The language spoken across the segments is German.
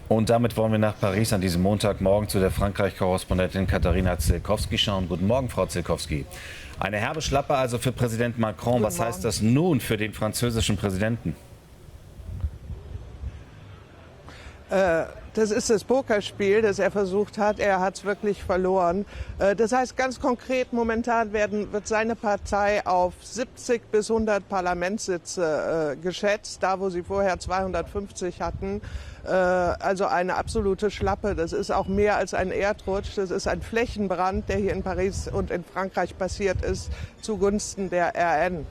Und damit wollen wir nach Paris an diesem Montagmorgen zu der Frankreich-Korrespondentin Katharina Zielkowski schauen. Guten Morgen, Frau Zielkowski. Eine herbe Schlappe also für Präsident Macron. Was heißt das nun für den französischen Präsidenten? Das ist das Pokerspiel, das er versucht hat. Er hat es wirklich verloren. Das heißt ganz konkret, momentan wird seine Partei auf 70 bis 100 Parlamentssitze geschätzt, da wo sie vorher 250 hatten. Also eine absolute Schlappe. Das ist auch mehr als ein Erdrutsch. Das ist ein Flächenbrand, der hier in Paris und in Frankreich passiert ist, zugunsten der RN.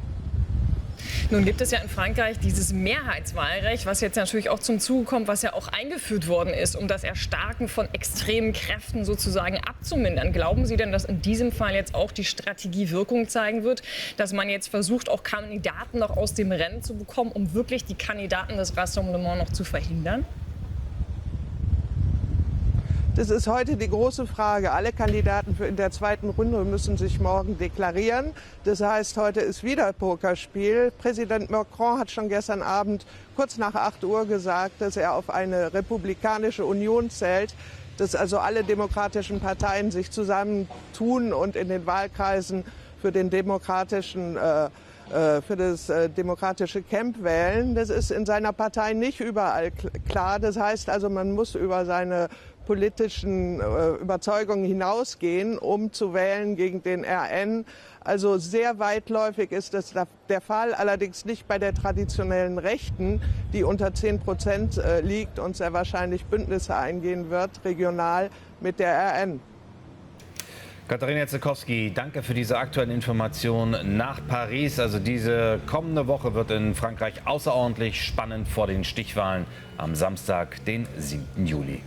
Nun gibt es ja in Frankreich dieses Mehrheitswahlrecht, was jetzt natürlich auch zum Zuge kommt, was ja auch eingeführt worden ist, um das Erstarken von extremen Kräften sozusagen abzumindern. Glauben Sie denn, dass in diesem Fall jetzt auch die Strategie Wirkung zeigen wird, dass man jetzt versucht, auch Kandidaten noch aus dem Rennen zu bekommen, um wirklich die Kandidaten des Rassemblement noch zu verhindern? Das ist heute die große Frage. Alle Kandidaten in der zweiten Runde müssen sich morgen deklarieren. Das heißt, heute ist wieder Pokerspiel. Präsident Macron hat schon gestern Abend kurz nach 8 Uhr gesagt, dass er auf eine republikanische Union zählt, dass also alle demokratischen Parteien sich zusammentun und in den Wahlkreisen für das demokratische Camp wählen. Das ist in seiner Partei nicht überall klar. Das heißt also, man muss über seine politischen Überzeugungen hinausgehen, um zu wählen gegen den RN. Also sehr weitläufig ist das der Fall, allerdings nicht bei der traditionellen Rechten, die unter 10% liegt und sehr wahrscheinlich Bündnisse eingehen wird, regional mit der RN. Katharina Zielkowski, danke für diese aktuellen Informationen nach Paris. Also diese kommende Woche wird in Frankreich außerordentlich spannend vor den Stichwahlen am Samstag, den 7. Juli.